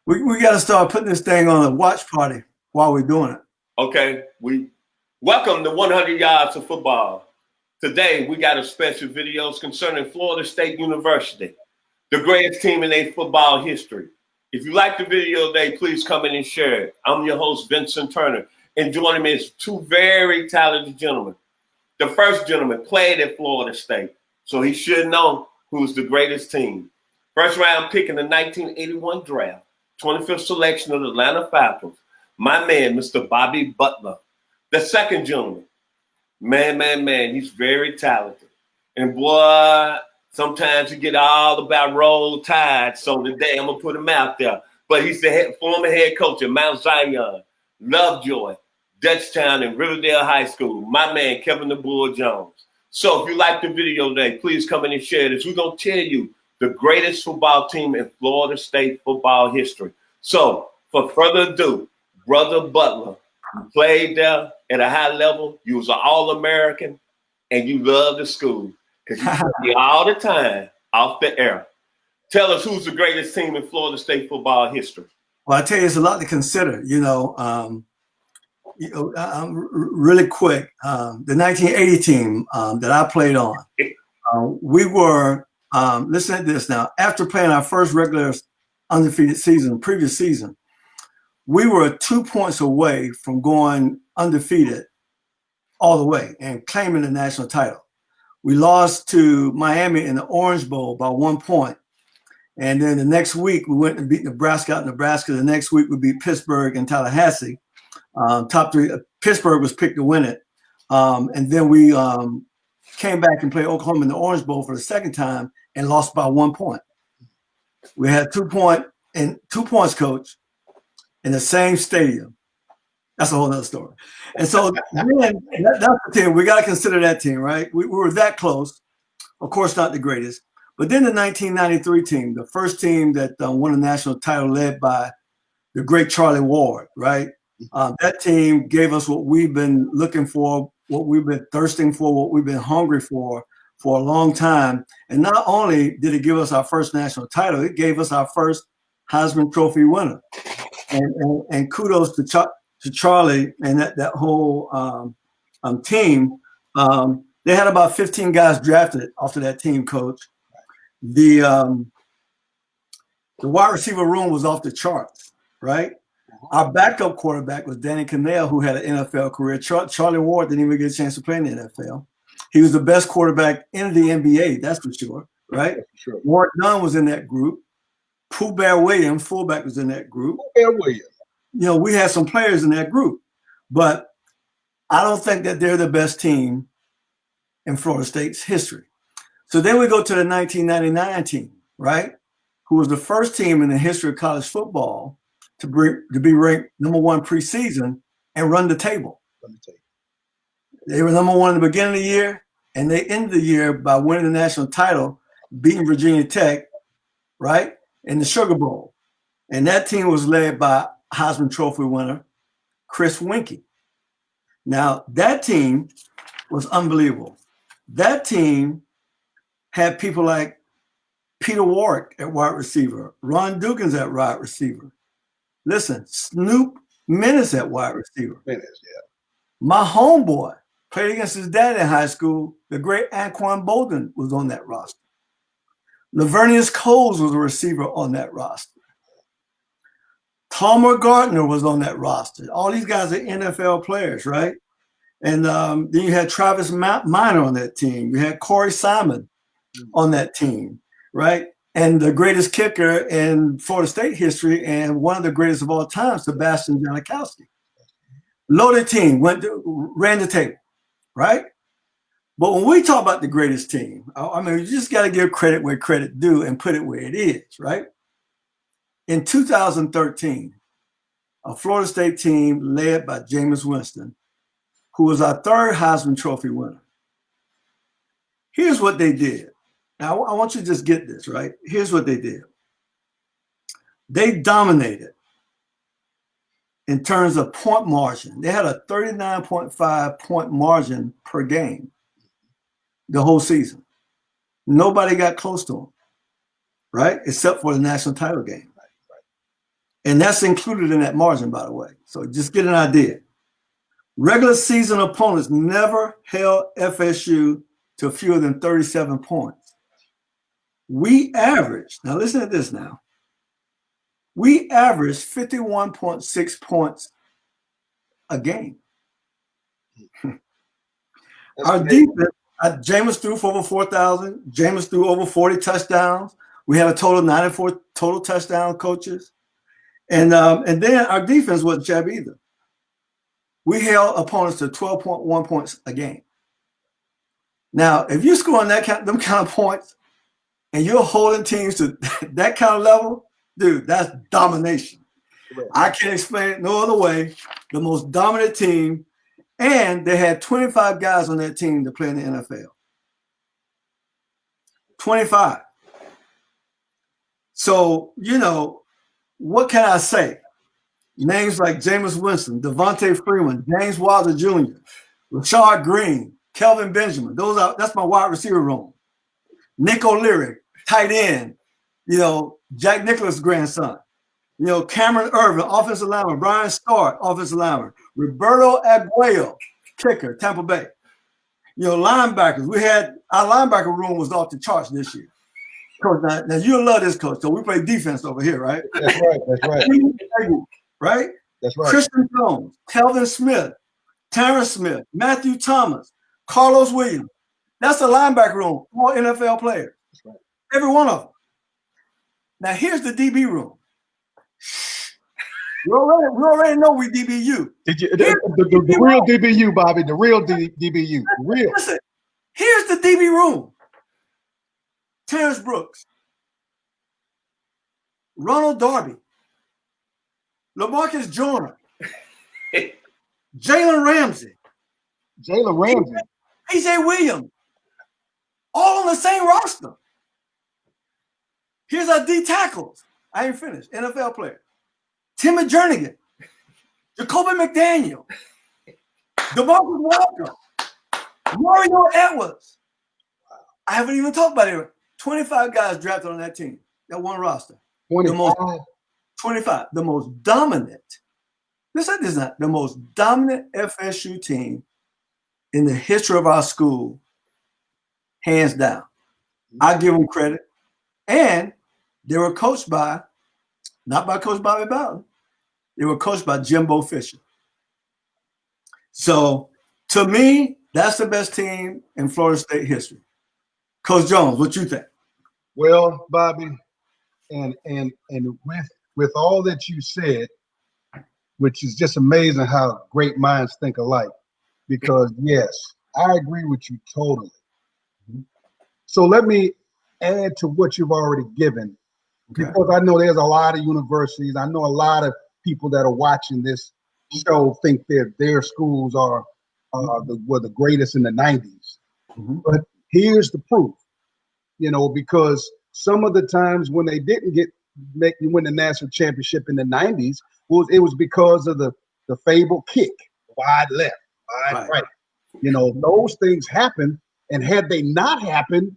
We got to start putting this thing on a watch party while we're doing it. Okay, we welcome to 100 Yards of Football. Today, we got a special videos concerning Florida State University, the greatest team in a football history. If you like the video today, please come in and share it. I'm your host, Vincent Turner, and joining me is two very talented gentlemen. The first gentleman played at Florida State, so he should know who's the greatest team. First round pick in the 1981 draft, 25th selection of the Atlanta Falcons, my man, Mr. Bobby Butler. The second gentleman, man, he's very talented. And boy, sometimes you get all about roll tide. So today I'm going to put him out there. But he's the former head coach at Mount Zion, Lovejoy, Dutchtown, and Riverdale High School. My man, Kevin the Bull Jones. So if you like the video today, please come in and share this. We're going to tell you the greatest football team in Florida State football history. So for further ado, Brother Butler, you played there at a high level. You was an All-American, and you loved the school because you study all the time off the air. Tell us who's the greatest team in Florida State football history. Well, I tell you, it's a lot to consider. Really quick, the 1980 team that I played on, we were. Listen to this now. After playing our first regular undefeated season, previous season, we were 2 points away from going undefeated all the way and claiming the national title. We lost to Miami in the Orange Bowl by 1 point. And then the next week, we went and beat Nebraska out in Nebraska. The next week, we beat Pittsburgh and Tallahassee. Top three. Pittsburgh was picked to win it. And then we came back and played Oklahoma in the Orange Bowl for the second time and lost by 1 point. We had 2 points, coach, in the same stadium. That's a whole nother story. And so then that's the team. We got to consider that team, right? We were that close. Of course, not the greatest. But then the 1993 team, the first team that won a national title led by the great Charlie Ward, right? That team gave us what we've been looking for, what we've been thirsting for, what we've been hungry for a long time. And not only did it give us our first national title, it gave us our first Heisman Trophy winner. And kudos to Charlie and that whole team. They had about 15 guys drafted off of that team, coach. The wide receiver room was off the charts, right? Our backup quarterback was Danny Cannell, who had an NFL career. Charlie Ward didn't even get a chance to play in the NFL. He was the best quarterback in the NBA, that's for sure, right? Sure. Ward Dunn was in that group. Pooh Bear Williams, fullback, was in that group. Pooh Bear Williams. We had some players in that group, but I don't think that they're the best team in Florida State's history. So then we go to the 1999 team, right? Who was the first team in the history of college football to be ranked number one preseason and run the table. They were number one in the beginning of the year, and they ended the year by winning the national title, beating Virginia Tech, right, in the Sugar Bowl. And that team was led by Heisman Trophy winner Chris Winkie. Now, that team was unbelievable. That team had people like Peter Warwick at wide receiver, Ron Dugans at wide receiver. Listen, Snoop Menace at wide receiver. Menace, yeah. My homeboy played against his dad in high school. The great Anquan Bolden was on that roster. Lavernius Coles was a receiver on that roster. Palmer Gardner was on that roster. All these guys are NFL players, right? And then you had Travis Minor on that team. You had Corey Simon on that team, right? And the greatest kicker in Florida State history and one of the greatest of all time, Sebastian Janikowski. Loaded team, ran the table, right? But when we talk about the greatest team, I mean, you just got to give credit where credit due and put it where it is, right? In 2013, a Florida State team led by Jameis Winston, who was our third Heisman Trophy winner. Here's what they did. Now, I want you to just get this, right? Here's what they did. They dominated in terms of point margin. They had a 39.5 point margin per game the whole season. Nobody got close to them, right? Except for the national title game. And that's included in that margin, by the way. So just get an idea. Regular season opponents never held FSU to fewer than 37 points. We averaged, now listen to this now. We averaged 51.6 points a game. Our defense, Jameis threw for over 4,000. Jameis threw over 40 touchdowns. We had a total of 94 total touchdown coaches. And then our defense wasn't shabby either. We held opponents to 12.1 points a game. Now, if you're scoring them kind of points and you're holding teams to that kind of level, dude, that's domination. Right. I can't explain it no other way. The most dominant team, and they had 25 guys on that team to play in the NFL. 25. So, what can I say? Names like Jameis Winston, Devontae Freeman, James Wilder Jr., Rashard Green, Kelvin Benjamin. That's my wide receiver room. Nick O'Leary, tight end. Jack Nicklaus' grandson. Cameron Irvin, offensive lineman. Brian Stark, offensive lineman. Roberto Aguayo, kicker, Tampa Bay. Linebackers. We had our linebacker room was off the charts this year. Coach, now you'll love this, coach. So we play defense over here, right? That's right. That's right. Right? That's right. Christian Jones, Kelvin Smith, Terrence Smith, Matthew Thomas, Carlos Williams. That's a linebacker room, all NFL players. That's right. Every one of them. Now here's the DB room. We already know we DBU. Did you the real DBU, Bobby? The real DBU. Real. Listen, here's the DB room. Terrence Brooks, Ronald Darby, LaMarcus Joyner, Jalen Ramsey, AJ Williams, all on the same roster. Here's our D tackles. I ain't finished. NFL player. Timmy Jernigan, Jacoby McDaniel, DeMarcus Walker, Mario Edwards. I haven't even talked about it. 25 guys drafted on that team, that one roster. 25. The most dominant. This is not the most dominant FSU team in the history of our school, hands down. I give them credit. And they were coached by, not by Coach Bobby Bowden, they were coached by Jimbo Fisher. So, to me, that's the best team in Florida State history. Coach Jones, what you think? Well, Bobby, and with all that you said, which is just amazing how great minds think alike, because yes, I agree with you totally. So let me add to what you've already given, because I know there's a lot of universities. I know a lot of people that are watching this show think that their schools were the greatest in the 90s. But here's the proof, because some of the times when they didn't make you win the national championship in the 90s, it was because of the fabled kick, wide left, wide right. Those things happen, and had they not happened,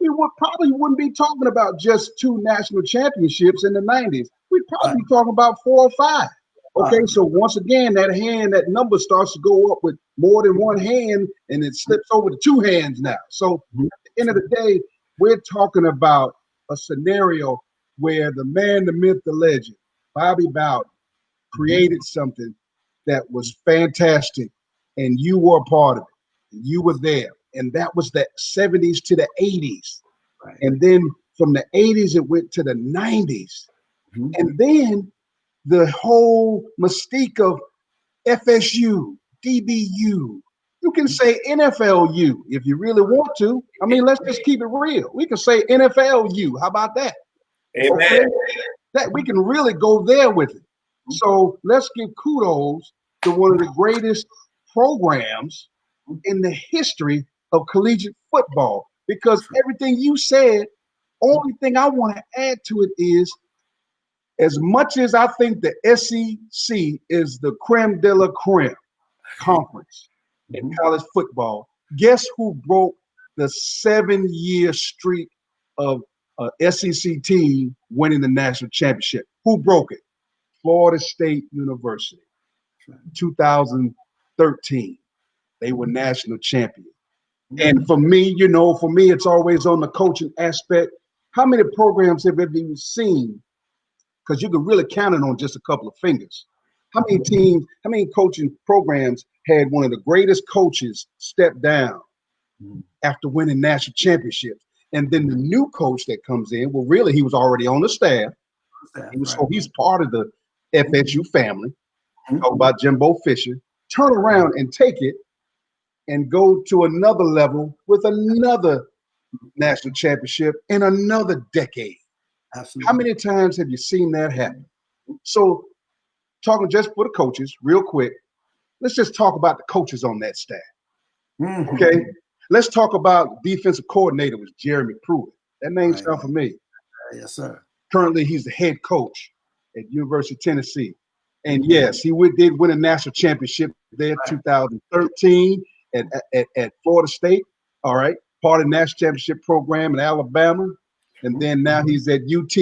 we probably wouldn't be talking about just 2 national championships in the 90s. We'd probably be talking about 4 or 5. Okay, so once again, that number starts to go up with more than one hand, and it slips over to 2 hands now. So at the end of the day, we're talking about a scenario where the man, the myth, the legend, Bobby Bowden, created something that was fantastic, and you were a part of it. And you were there. And that was the 70s to the 80s. Right. And then from the 80s, it went to the 90s. And then the whole mystique of FSU, DBU, you can say NFLU if you really want to. I mean, let's just keep it real. We can say NFLU. How about that? Amen. Okay? That we can really go there with it. So let's give kudos to one of the greatest programs in the history of collegiate football, because everything you said, only thing I want to add to it is, as much as I think the SEC is the creme de la creme conference in college football, guess who broke the 7-year streak of SEC team winning the national championship? Who broke it? Florida State University, 2013. They were national champions. And for me, it's always on the coaching aspect. How many programs have you seen? Because you can really count it on just a couple of fingers. How many coaching programs had one of the greatest coaches step down after winning national championships? And then the new coach that comes in, well, really, he was already on the staff. So he's part of the FSU family. Talk about Jimbo Fisher. Turn around and take it and go to another level with another national championship in another decade. Absolutely. How many times have you seen that happen? So, talking just for the coaches, real quick, let's just talk about the coaches on that staff. Okay? Let's talk about defensive coordinator was Jeremy Pruitt. That name sounds familiar. Yes, sir. Currently, he's the head coach at University of Tennessee. And yes, he did win a national championship there in 2013 at Florida State. All right. Part of the national championship program in Alabama. And then now he's at UT,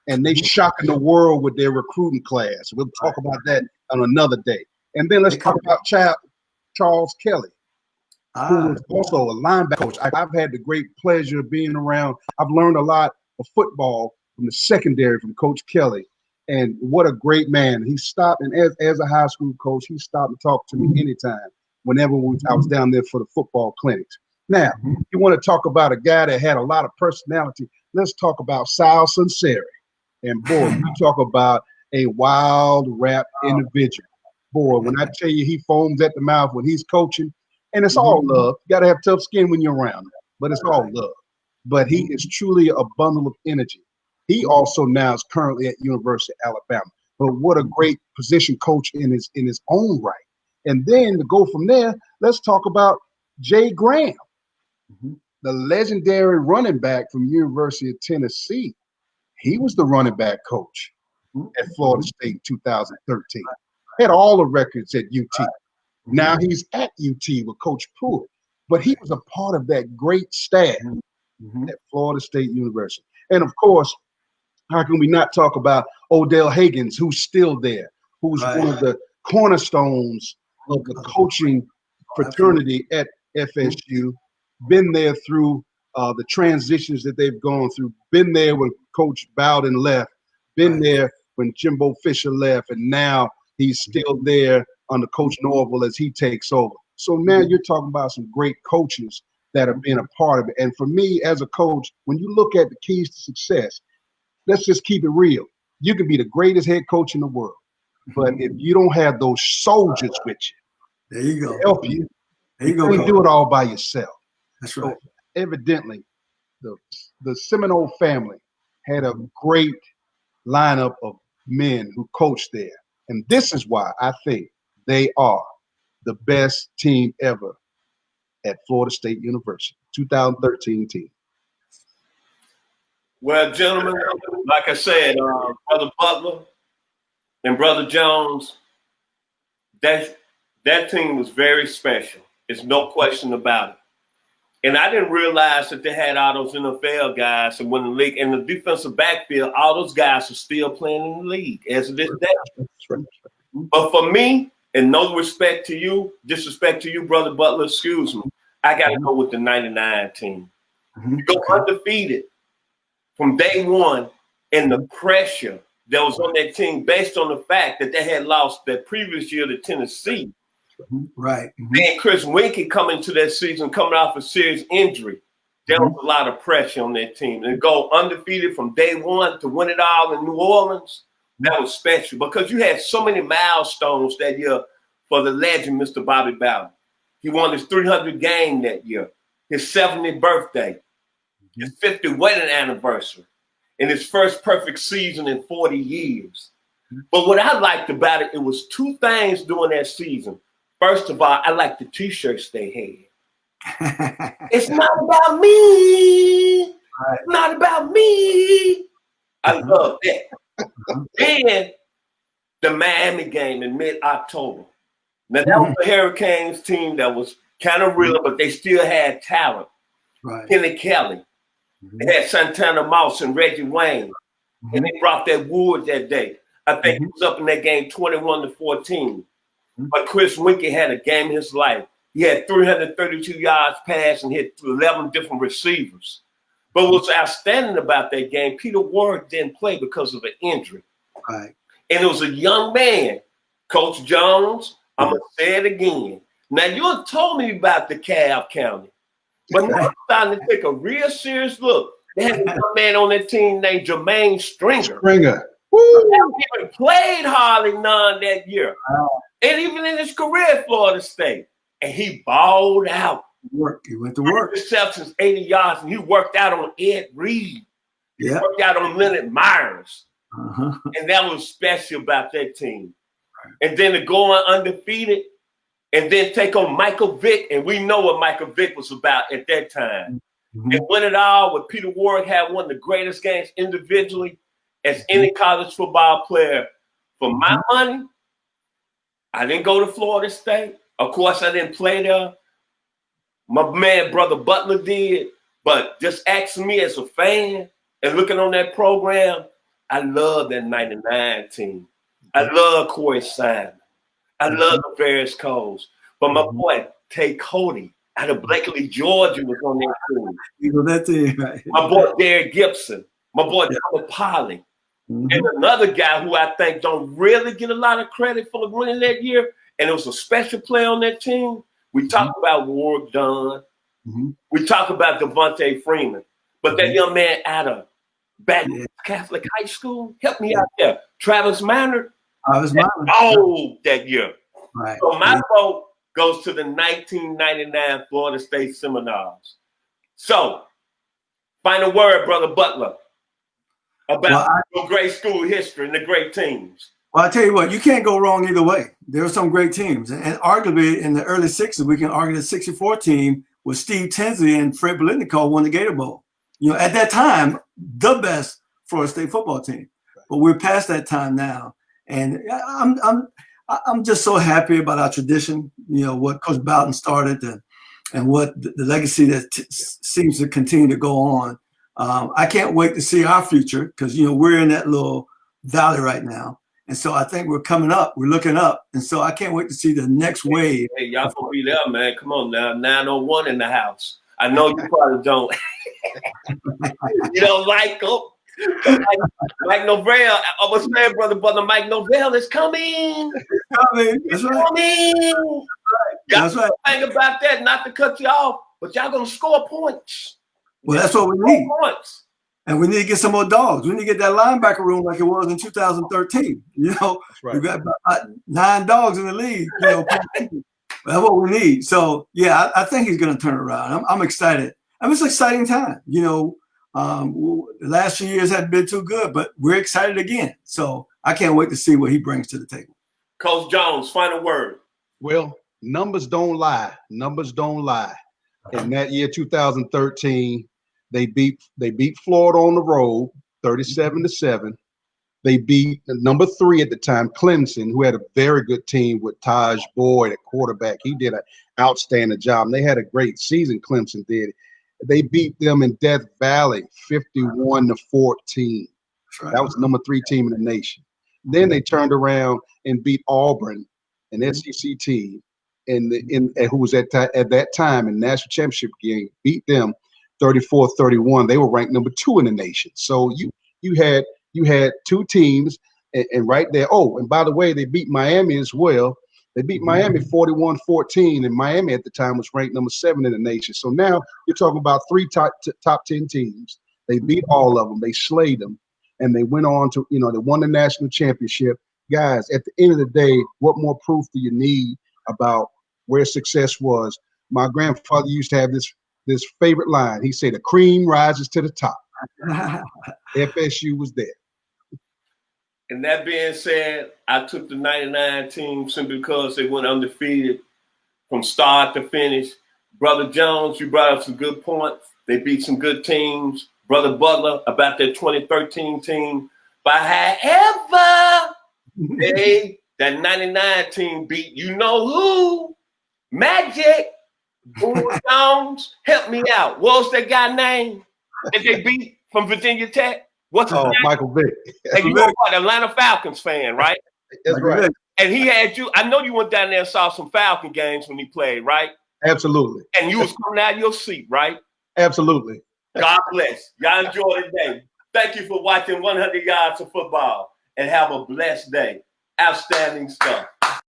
and they shocking the world with their recruiting class. We'll talk about that on another day. And then let's talk about Charles Kelly, who was also a linebacker coach. I've had the great pleasure of being around. I've learned a lot of football from the secondary from Coach Kelly. And what a great man. He stopped, and as a high school coach, he stopped and talked to me anytime, whenever I was down there for the football clinics. Now, you want to talk about a guy that had a lot of personality. Let's talk about Sal Sunseri. And boy, you talk about a wild rap individual. Boy, when I tell you he foams at the mouth when he's coaching, and it's all love. You got to have tough skin when you're around him, but it's all love. But he is truly a bundle of energy. He also now is currently at University of Alabama. But what a great position coach in his own right. And then to go from there, let's talk about Jay Graham, the legendary running back from University of Tennessee. He was the running back coach at Florida State in 2013. Had all the records at UT. Now he's at UT with Coach Pruitt. But he was a part of that great staff at Florida State University. And of course, how can we not talk about Odell Higgins, who's still there, who's one of the cornerstones of the coaching fraternity at FSU, been there through the transitions that they've gone through, been there when Coach Bowden left, been there when Jimbo Fisher left, and now he's still there under Coach Norville as he takes over. So now you're talking about some great coaches that have been a part of it. And for me as a coach, when you look at the keys to success, let's just keep it real. You can be the greatest head coach in the world, but if you don't have those soldiers with you, there you go, help you. There you go. You can't do it all by yourself. That's right. So evidently, the Seminole family had a great lineup of men who coached there, and this is why I think they are the best team ever at Florida State University, 2013 team. Well, gentlemen, like I said, Brother Butler and Brother Jones, that team was very special. There's no question about it. And I didn't realize that they had all those NFL guys and winning the league. And the defensive backfield, all those guys are still playing in the league as of this day. But for me, and no disrespect to you, Brother Butler, excuse me, I got to go with the 99 team. You go undefeated from day one, and the pressure that was on that team based on the fact that they had lost that previous year to Tennessee. Right. Then Chris Winkie coming to that season, coming off a serious injury. There was a lot of pressure on that team. And go undefeated from day one to win it all in New Orleans, that was special because you had so many milestones that year for the legend, Mr. Bobby Bowden. He won his 300th game that year, his 70th birthday, his 50th wedding anniversary, and his first perfect season in 40 years. But what I liked about it, it was two things during that season. First of all, I liked the T-shirts they had. It's not about me. It's not about me. I love that. Then the Miami game in mid-October. Now, that was the Hurricanes team that was kind of real, but they still had talent. Kenny Kelly. They had Santana Moss and Reggie Wayne. And they brought that wood that day. I think he was up in that game 21-14. But Chris Winkie had a game in his life. He had 332 yards passed and hit 11 different receivers. But what's outstanding about that game, Peter Warrick didn't play because of an injury. Right. And it was a young man, Coach Jones. I'm going to say it again. Now, you told me about DeKalb County, but now I'm starting to take a real serious look. They had a young man on that team named Jermaine Stringer. Woo! He even played hardly none that year. And even in his career at Florida State. And he balled out. He went to work. Receptions, 80 yards, and he worked out on Ed Reed. He worked out on Leonard Myers. And that was special about that team. And then to go on undefeated and then take on Michael Vick. And we know what Michael Vick was about at that time. And win it all with Peter Warrick had one of the greatest games individually as any college football player. For my money, I didn't go to Florida State. Of course, I didn't play there. My man, Brother Butler did. But just asking me as a fan and looking on that program, I love that 99 team. I love Corey Simon. I love the Ferris Coles. But my boy, Tay Cody, out of Blakely, Georgia, was on that team. You know that team, right? My boy, Derek Gibson. My boy, Tyler Polly. And another guy who I think don't really get a lot of credit for winning that year, and it was a special player on that team. We talk about Warrick Dunn. We talk about Devontae Freeman. But that young man out of Baton Catholic High School, help me out there. Travis Minor. That year. Right. So my vote goes to the 1999 Florida State Seminoles. So, final word, Brother Butler, about the great school history and the great teams. Well, I tell you what, you can't go wrong either way. There are some great teams. And arguably, in the early 60s, we can argue the 64 team with Steve Tinsley and Fred Biletnikoff won the Gator Bowl. You know, at that time, the best Florida State football team. But we're past that time now. And I'm just so happy about our tradition, you know, what Coach Bowden started and what the legacy that seems to continue to go on. I can't wait to see our future because, you know, we're in that little valley right now. And so I think we're coming up. We're looking up. And so I can't wait to see the next wave. Hey, y'all gonna be there, man. Come on now. 901 in the house. I know you probably don't. You don't like them. Mike Novell, I was saying, brother Mike Novell is coming. That's right. Coming. That's right. Think about that, not to cut you off, but y'all gonna score points. Well, that's what we need. Points. And we need to get some more dogs. We need to get that linebacker room like it was in 2013. You know, we got about 9 dogs in the league. You know, that's what we need. So yeah, I think he's going to turn it around. I'm excited. I mean, it's an exciting time. You know, the last few years haven't been too good, but we're excited again. So I can't wait to see what he brings to the table. Coach Jones, final word. Well, numbers don't lie. Numbers don't lie. In that year, 2013. They beat Florida on the road, 37-7. They beat number 3 at the time, Clemson, who had a very good team with Taj Boyd at quarterback. He did an outstanding job. And they had a great season, Clemson did. They beat them in Death Valley, 51-14. Right. That was number 3 team in the nation. Then they turned around and beat Auburn, an SEC team, who was at that time in national championship game, beat them 34-31. They were ranked number 2 in the nation. So you had 2 teams, and right there. Oh, and by the way, they beat Miami as well. They beat Miami 41-14, and Miami at the time was ranked number 7 in the nation. So now you're talking about 3 top 10 teams. They beat all of them. They slayed them, and they went on to, you know, they won the national championship. Guys, at the end of the day, what more proof do you need about where success was? My grandfather used to have this favorite line. He said, "The cream rises to the top." FSU was there. And that being said, I took the 99 team simply because they went undefeated from start to finish. Brother Jones, you brought up some good points. They beat some good teams. Brother Butler, about their 2013 team. But however, that 99 team beat you know who? Magic. Jones, help me out. What was that guy name that they beat from Virginia Tech? What's his name? Michael Vick. And you know what? Atlanta Falcons fan, right? That's right. And he had you. I know you went down there and saw some Falcon games when he played, right? Absolutely. And you was coming out of your seat, right? Absolutely. God bless. Y'all enjoy the day. Thank you for watching 100 Yards of Football and have a blessed day. Outstanding stuff.